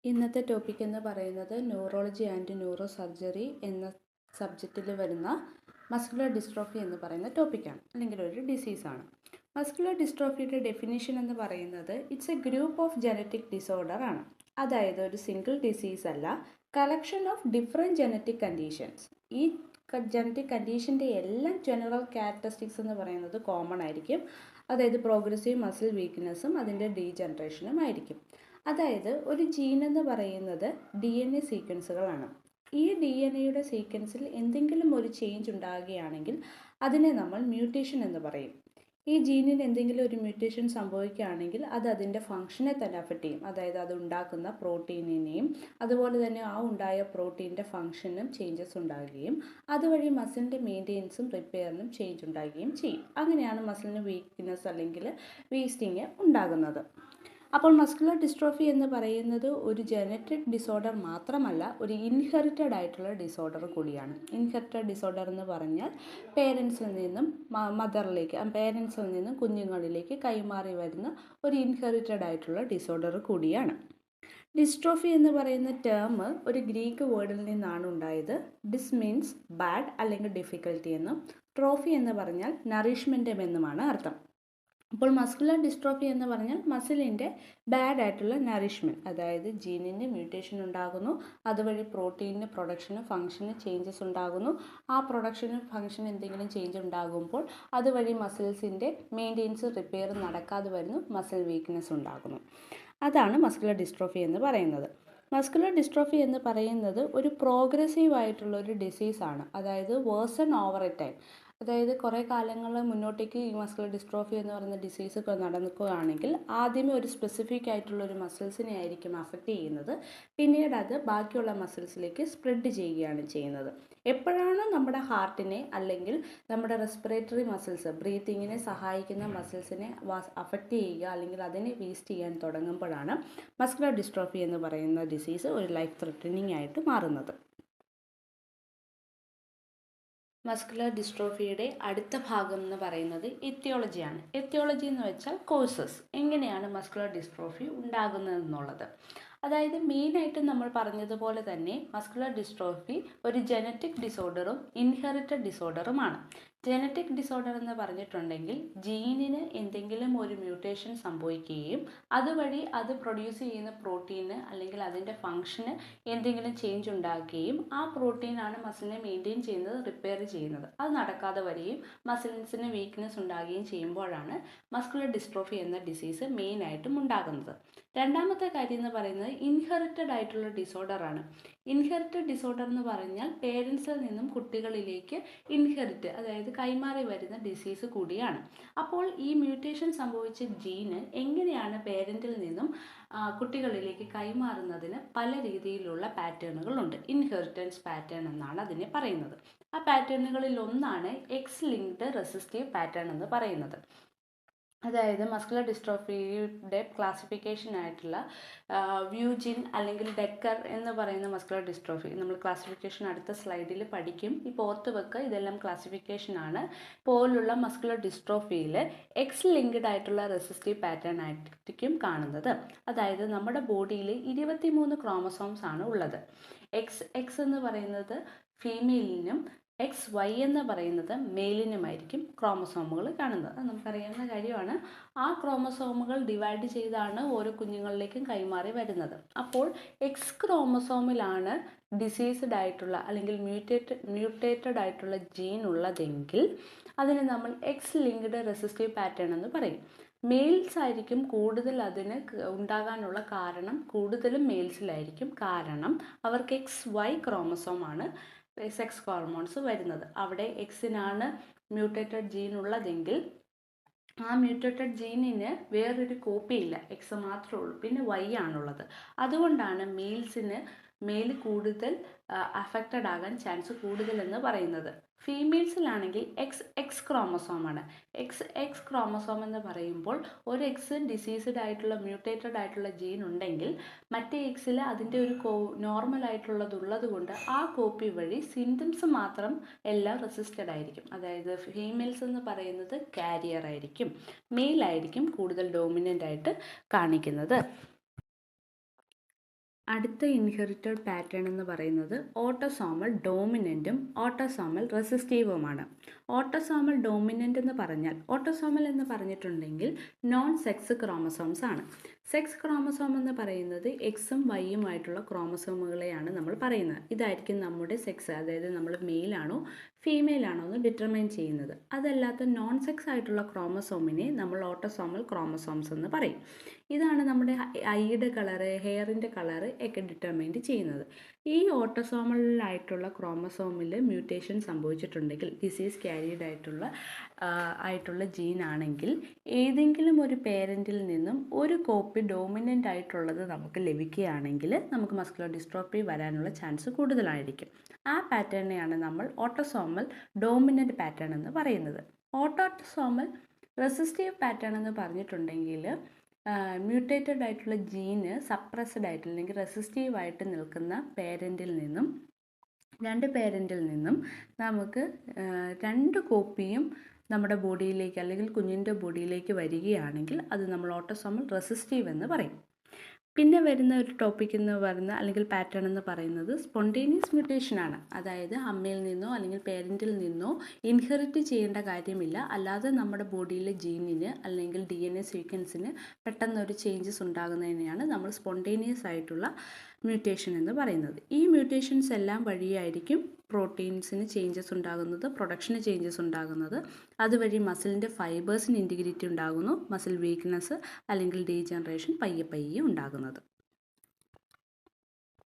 ഇന്നത്തെ ടോപ്പിക് എന്ന് പറയുന്നത് ന്യൂറോളജി ആൻഡ് ന്യൂറോ സർജറി എന്ന സബ്ജക്റ്റിൽ വരുന്ന മസ്കുലർ ഡിസ്ട്രോഫി എന്ന് പറയുന്ന ടോപ്പിക്കാണ്, അല്ലെങ്കിൽ ഒരു ഡിസീസാണ്. മസ്കുലർ ഡിസ്ട്രോഫിയുടെ ഡെഫിനിഷൻ എന്ന് പറയുന്നത് it's A group of genetic disorder ആണ്. അതായത് ഒരു സിംഗിൾ ഡിസീസ് അല്ല, collection of different genetic conditions. ഈ ജനറ്റിക് കണ്ടീഷൻ്റെ എല്ലാം ജനറൽ ക്യാരക്ടറിസ്റ്റിക്സ് എന്ന് പറയുന്നത് കോമൺ ആയിരിക്കും. അതായത് പ്രോഗ്രസീവ് മസിൽ വീക്ക്നെസ്സും അതിൻ്റെ ഡീജനറേഷനും ആയിരിക്കും. അതായത് ഒരു ജീൻ എന്ന് പറയുന്നത് DNA സീക്വൻസുകളാണ്. ഈ DNA സീക്വൻസിൽ എന്തെങ്കിലും ഒരു ചേഞ്ച് ഉണ്ടാകുകയാണെങ്കിൽ അതിനെ നമ്മൾ മ്യൂട്ടേഷൻ എന്ന് പറയും. ഈ ജീനിന് എന്തെങ്കിലും ഒരു മ്യൂട്ടേഷൻ സംഭവിക്കുകയാണെങ്കിൽ അത് അതിൻ്റെ ഫംഗ്ഷനെ തന്നെ അഫക്റ്റ് ചെയ്യും. അതായത് അത് ഉണ്ടാക്കുന്ന പ്രോട്ടീനിനെയും അതുപോലെ തന്നെ ആ ഉണ്ടായ പ്രോട്ടീൻ്റെ ഫംഗ്ഷനും ചേഞ്ചസ് ഉണ്ടാകുകയും അതുവഴി മസിലിൻ്റെ മെയിൻ്റെനൻസും റിപ്പയറിനും ചേഞ്ച് ഉണ്ടാകുകയും ചെയ്യും. അങ്ങനെയാണ് മസിലിന് വീക്ക്നെസ് അല്ലെങ്കിൽ വേസ്റ്റിങ് ഉണ്ടാകുന്നത്. അപ്പോൾ മസ്കുലർ ഡിസ്ട്രോഫി എന്ന് പറയുന്നത് ഒരു ജനറ്റിക് ഡിസോർഡർ മാത്രമല്ല, ഒരു ഇൻഹെറിറ്റഡ് ആയിട്ടുള്ള ഡിസോർഡർ കൂടിയാണ്. ഇൻഹെറിറ്റഡ് ഡിസോർഡർ എന്ന് പറഞ്ഞാൽ പേരൻസിൽ നിന്നും പേരൻസിൽ നിന്നും കുഞ്ഞുങ്ങളിലേക്ക് കൈമാറി വരുന്ന ഒരു ഇൻഹെറിറ്റഡ് ആയിട്ടുള്ള ഡിസോർഡർ കൂടിയാണ്. ഡിസ്ട്രോഫി എന്ന് പറയുന്ന ടേം ഒരു ഗ്രീക്ക് വേർഡിൽ നിന്നാണ് ഉണ്ടായത്. ഡിസ് മീൻസ് ബാഡ് അല്ലെങ്കിൽ ഡിഫിക്കൽട്ടി എന്നും ട്രോഫി എന്ന് പറഞ്ഞാൽ നറിഷ്മെൻ്റ് എന്നുമാണ് അർത്ഥം. അപ്പോൾ മസ്കുലർ ഡിസ്ട്രോഫി എന്ന് പറഞ്ഞാൽ മസിലിൻ്റെ ബാഡ് ആയിട്ടുള്ള നറിഷ്മെൻറ്റ്, അതായത് ജീനിന് മ്യൂട്ടേഷൻ ഉണ്ടാകുന്നു, അതുവഴി പ്രോട്ടീനിന് പ്രൊഡക്ഷന് ഫംഗ്ഷന് ചേഞ്ചസ് ഉണ്ടാകുന്നു. ആ പ്രൊഡക്ഷന് ഫംഗ്ഷൻ എന്തെങ്കിലും ചേഞ്ച് ഉണ്ടാകുമ്പോൾ അതുവഴി മസിൽസിൻ്റെ മെയിൻ്റെനൻസ് റിപ്പയർ നടക്കാതെ വരുന്നു, മസിൽ വീക്ക്നെസ് ഉണ്ടാകുന്നു. അതാണ് മസ്കുലർ ഡിസ്ട്രോഫി എന്ന് പറയുന്നത്. മസ്കുലർ ഡിസ്ട്രോഫി എന്ന് പറയുന്നത് ഒരു പ്രോഗ്രസീവ് ആയിട്ടുള്ള ഒരു ഡിസീസാണ്. അതായത് വേഴ്സൺ ഓവർ എ ടൈം. അതായത് കുറേ കാലങ്ങൾ മുന്നോട്ടേക്ക് ഈ മസ്കുലർ ഡിസ്ട്രോഫി എന്ന് പറയുന്ന ഡിസീസ് നടക്കുകയാണെങ്കിൽ ആദ്യമേ ഒരു സ്പെസിഫിക് ആയിട്ടുള്ള ഒരു മസിൽസിനെ ആയിരിക്കും അഫക്റ്റ് ചെയ്യുന്നത്. പിന്നീട് അത് ബാക്കിയുള്ള മസിൽസിലേക്ക് സ്പ്രെഡ് ചെയ്യുകയാണ് ചെയ്യുന്നത്. എപ്പോഴാണ് നമ്മുടെ ഹാർട്ടിനെ അല്ലെങ്കിൽ നമ്മുടെ റെസ്പിറേറ്ററി മസിൽസ്, ബ്രീത്തിങ്ങിനെ സഹായിക്കുന്ന മസിൽസിനെ അഫക്റ്റ് ചെയ്യുക അല്ലെങ്കിൽ അതിനെ വേസ്റ്റ് ചെയ്യാൻ തുടങ്ങുമ്പോഴാണ് മസ്കുലർ ഡിസ്ട്രോഫി എന്ന് പറയുന്ന ഡിസീസ് ഒരു ലൈഫ് ത്രെട്ടനിങ് ആയിട്ട് മാറുന്നത്. മസ്കുലർ ഡിസ്ട്രോഫിയുടെ അടുത്ത ഭാഗം എന്ന് പറയുന്നത് എത്തിയോളജിയാണ്. എത്തിയോളജി എന്ന് വെച്ചാൽ കോഴ്സസ്, എങ്ങനെയാണ് മസ്കുലർ ഡിസ്ട്രോഫി ഉണ്ടാകുന്നതെന്നുള്ളത്. അതായത് മെയിനായിട്ട് നമ്മൾ പറഞ്ഞതുപോലെ തന്നെ മസ്കുലർ ഡിസ്ട്രോഫി ഒരു ജനറ്റിക് ഡിസോർഡറും ഇൻഹെറിറ്റഡ് ഡിസോർഡറുമാണ്. ജനറ്റിക് ഡിസോർഡർ എന്ന് പറഞ്ഞിട്ടുണ്ടെങ്കിൽ ജീനിന് എന്തെങ്കിലും ഒരു മ്യൂട്ടേഷൻ സംഭവിക്കുകയും അതുവഴി അത് പ്രൊഡ്യൂസ് ചെയ്യുന്ന പ്രോട്ടീന് അല്ലെങ്കിൽ അതിൻ്റെ ഫംഗ്ഷന് എന്തെങ്കിലും ചേഞ്ച് ഉണ്ടാക്കുകയും ആ പ്രോട്ടീനാണ് മസിലിനെ മെയിൻറ്റെയിൻ ചെയ്യുന്നത്, റിപ്പയർ ചെയ്യുന്നത്. അത് നടക്കാതെ വരികയും മസിൽസിന് വീക്ക്നെസ് ഉണ്ടാകുകയും ചെയ്യുമ്പോഴാണ് മസ്കുലർ ഡിസ്ട്രോഫി എന്ന ഡിസീസ് മെയിനായിട്ടും ഉണ്ടാകുന്നത്. രണ്ടാമത്തെ കാര്യം എന്ന് പറയുന്നത് ഇൻഹെറിറ്റഡ് ആയിട്ടുള്ള ഡിസോർഡറാണ്. ഇൻഹെറിറ്റഡ് ഡിസോർഡർ എന്ന് പറഞ്ഞാൽ പേരൻസിൽ നിന്നും കുട്ടികളിലേക്ക് ഇൻഹെറിറ്റ്, അതായത് കൈമാറി വരുന്ന ഡിസീസ് കൂടിയാണ്. അപ്പോൾ ഈ മ്യൂട്ടേഷൻ സംഭവിച്ച ജീന് എങ്ങനെയാണ് പേരൻറ്റിൽ നിന്നും കുട്ടികളിലേക്ക് കൈമാറുന്നതിന് പല രീതിയിലുള്ള പാറ്റേണുകളുണ്ട്. ഇൻഹെറിറ്റൻസ് പാറ്റേൺ എന്നാണ് അതിനെ പറയുന്നത്. ആ പാറ്റേണുകളിൽ ഒന്നാണ് എക്സ് ലിങ്ക്ഡ് റെസിസ്റ്റീവ് പാറ്റേൺ എന്ന് പറയുന്നത്. അതായത് മസ്കുലർ ഡിസ്ട്രോഫിയുടെ ക്ലാസിഫിക്കേഷൻ ആയിട്ടുള്ള വ്യൂജിൻ അല്ലെങ്കിൽ ഡെക്കർ എന്ന് പറയുന്ന മസ്കുലർ ഡിസ്ട്രോഫി നമ്മൾ ക്ലാസിഫിക്കേഷൻ അടുത്ത സ്ലൈഡിൽ പഠിക്കും. ഇപ്പോൾ ഓർത്ത് വെക്കുക, ഇതെല്ലാം ക്ലാസിഫിക്കേഷനാണ്. പോലുള്ള മസ്കുലർ ഡിസ്ട്രോഫിയിൽ എക്സ് ലിങ്ക്ഡ് ആയിട്ടുള്ള റെസിസ്റ്റീവ് പാറ്റേൺ ആയിരിക്കും കാണുന്നത്. അതായത് നമ്മുടെ ബോഡിയിൽ 23 ക്രോമസോംസ് ആണ് ഉള്ളത്. എക്സ് എന്ന് പറയുന്നത് ഫീമെയിലിനും XY എന്ന് പറയുന്നത് മെയിലിനുമായിരിക്കും ക്രോമസോമുകൾ കാണുന്നത്. അത് നമുക്കറിയാവുന്ന കാര്യമാണ്. ആ ക്രോമസോമുകൾ ഡിവൈഡ് ചെയ്താണ് ഓരോ കുഞ്ഞുങ്ങളിലേക്കും കൈമാറി വരുന്നത്. അപ്പോൾ എക്സ് ക്രോമസോമിലാണ് ഡിസീസ്ഡ് ആയിട്ടുള്ള അല്ലെങ്കിൽ മ്യൂട്ടേറ്റഡ് ആയിട്ടുള്ള ജീൻ ഉള്ളതെങ്കിൽ അതിന് നമ്മൾ എക്സ് ലിങ്ക്ഡ് റെസിസ്റ്റീവ് പാറ്റേൺ എന്ന് പറയും. മെയിൽസ് ആയിരിക്കും കൂടുതൽ അതിന് ഉണ്ടാകാനുള്ള കാരണം, കൂടുതലും മെയിൽസിലായിരിക്കും. കാരണം അവർക്ക് XY ക്രോമസോമാണ് സെക്സ് ഹോർമോൺസ് വരുന്നത്. അവിടെ എക്സിനാണ് മ്യൂട്ടേറ്റഡ് ജീൻ ഉള്ളതെങ്കിൽ ആ മ്യൂട്ടേറ്റഡ് ജീനിന് വേറൊരു കോപ്പി ഇല്ല, എക്സ് മാത്രമേ ഉള്ളൂ, പിന്നെ Y ആണുള്ളത്. അതുകൊണ്ടാണ് മെയിൽ കൂടുതൽ അഫക്റ്റഡ് ആകാൻ ചാൻസ് കൂടുതലെന്ന് പറയുന്നത്. ഫീമെയിൽസിലാണെങ്കിൽ എക്സ് ക്രോമസോമാണ്. എക്സ് ക്രോമസോം എന്ന് പറയുമ്പോൾ ഒരു എക്സ് ഡിസീസ്ഡ് ആയിട്ടുള്ള മ്യൂട്ടേറ്റഡ് ആയിട്ടുള്ള ജീൻ ഉണ്ടെങ്കിൽ മറ്റേ എക്സിൽ അതിൻ്റെ ഒരു നോർമൽ ആയിട്ടുള്ളത് കൊണ്ട് ആ കോപ്പി വഴി സിംറ്റംസ് മാത്രം എല്ലാം റെസിസ്റ്റഡ് ആയിരിക്കും. അതായത് ഫീമെയിൽസ് എന്ന് പറയുന്നത് കാരിയർ ആയിരിക്കും, മെയിൽ ആയിരിക്കും കൂടുതൽ ഡോമിനൻ്റ് ആയിട്ട് കാണിക്കുന്നത്. അടുത്ത ഇൻഹെറിറ്റഡ് പാറ്റേൺ എന്ന് പറയുന്നത് ഓട്ടോസോമൽ ഡോമിനൻറ്റും ഓട്ടോസോമൽ റെസിസ്റ്റീവുമാണ്. ഓട്ടോസോമൽ ഡോമിനൻ്റ് എന്ന് പറഞ്ഞാൽ, ഓട്ടോസോമൽ എന്ന് പറഞ്ഞിട്ടുണ്ടെങ്കിൽ നോൺ സെക്സ് ക്രോമസോംസ് ആണ്. സെക്സ് ക്രോമസോം എന്ന് പറയുന്നത് എക്സും വൈയും ആയിട്ടുള്ള ക്രോമസോമുകളെയാണ് നമ്മൾ പറയുന്നത്. ഇതായിരിക്കും നമ്മുടെ സെക്സ്, അതായത് നമ്മൾ മെയിൽ ആണോ ഫീമെയിൽ ആണോ എന്ന് ഡിറ്റർമൈൻ ചെയ്യുന്നത്. അതല്ലാത്ത നോൺ സെക്സ് ആയിട്ടുള്ള ക്രോമസോമിനെ നമ്മൾ ഓട്ടോസോമൽ ക്രോമസോംസ് എന്ന് പറയും. ഇതാണ് നമ്മുടെ ഐയുടെ കളറ്, ഹെയറിൻ്റെ കളറ് ഒക്കെ ഡിറ്റർമൈൻ ചെയ്യുന്നത്. ഈ ഓട്ടോസോമലായിട്ടുള്ള ക്രോമസോമിൽ മ്യൂട്ടേഷൻ സംഭവിച്ചിട്ടുണ്ടെങ്കിൽ, ഡിസീസ് ക്യാരിയഡ് ആയിട്ടുള്ള ജീൻ ആണെങ്കിൽ, ഏതെങ്കിലും ഒരു പേരൻറ്റിൽ നിന്നും ഒരു കോപ്പി ഡോമിനൻ്റ് ആയിട്ടുള്ളത് നമുക്ക് ലഭിക്കുകയാണെങ്കിൽ നമുക്ക് മസ്കുലർ ഡിസ്ട്രോഫി വരാനുള്ള ചാൻസ് കൂടുതലായിരിക്കും. ആ പാറ്റേണിനെയാണ് നമ്മൾ ഓട്ടോസോമൽ ഡോമിനൻ്റ് പാറ്റേൺ എന്ന് പറയുന്നത്. ഓട്ടോസോമൽ റെസിസ്റ്റീവ് പാറ്റേൺ എന്ന് പറഞ്ഞിട്ടുണ്ടെങ്കിൽ മ്യൂട്ടേറ്റഡ് ആയിട്ടുള്ള ജീന് സപ്രസ്ഡ് ആയിട്ട് അല്ലെങ്കിൽ റെസിസ്റ്റീവായിട്ട് നിൽക്കുന്ന രണ്ട് പേരൻറ്റിൽ നിന്നും നമുക്ക് 2 കോപ്പിയും നമ്മുടെ ബോഡിയിലേക്ക് അല്ലെങ്കിൽ കുഞ്ഞിൻ്റെ ബോഡിയിലേക്ക് വരികയാണെങ്കിൽ അത് നമ്മൾ ഓട്ടോസോമൽ റെസിസ്റ്റീവ് എന്ന് പറയും. പിന്നെ വരുന്ന ഒരു ടോപ്പിക് എന്ന് പറയുന്ന അല്ലെങ്കിൽ പാറ്റേൺ എന്ന് പറയുന്നത് സ്പോണ്ടേനിയസ് മ്യൂട്ടേഷനാണ്. അതായത് അമ്മയിൽ നിന്നോ അല്ലെങ്കിൽ പേരൻറ്റിൽ നിന്നോ ഇൻഹെറിറ്റ് ചെയ്യേണ്ട കാര്യമില്ല, അല്ലാതെ നമ്മുടെ ബോഡിയിലെ ജീനിന് അല്ലെങ്കിൽ DNA സീക്വൻസിന് പെട്ടെന്നൊരു ചേഞ്ചസ് ഉണ്ടാകുന്നതിനെയാണ് നമ്മൾ സ്പോണ്ടേനിയസ് ആയിട്ടുള്ള മ്യൂട്ടേഷൻ എന്ന് പറയുന്നത്. ഈ മ്യൂട്ടേഷൻസ് എല്ലാം വഴിയായിരിക്കും പ്രോട്ടീൻസിന് ചേഞ്ചസ് ഉണ്ടാകുന്നത്, പ്രൊഡക്ഷന് ചേഞ്ചസ് ഉണ്ടാകുന്നത്. അതുവഴി മസിലിൻ്റെ ഫൈബേഴ്സിന് ഇൻറ്റിഗ്രിറ്റി ഉണ്ടാകുന്നു, മസിൽ വീക്ക്നെസ് അല്ലെങ്കിൽ ഡീജനറേഷൻ പയ്യെ ഉണ്ടാകുന്നത്.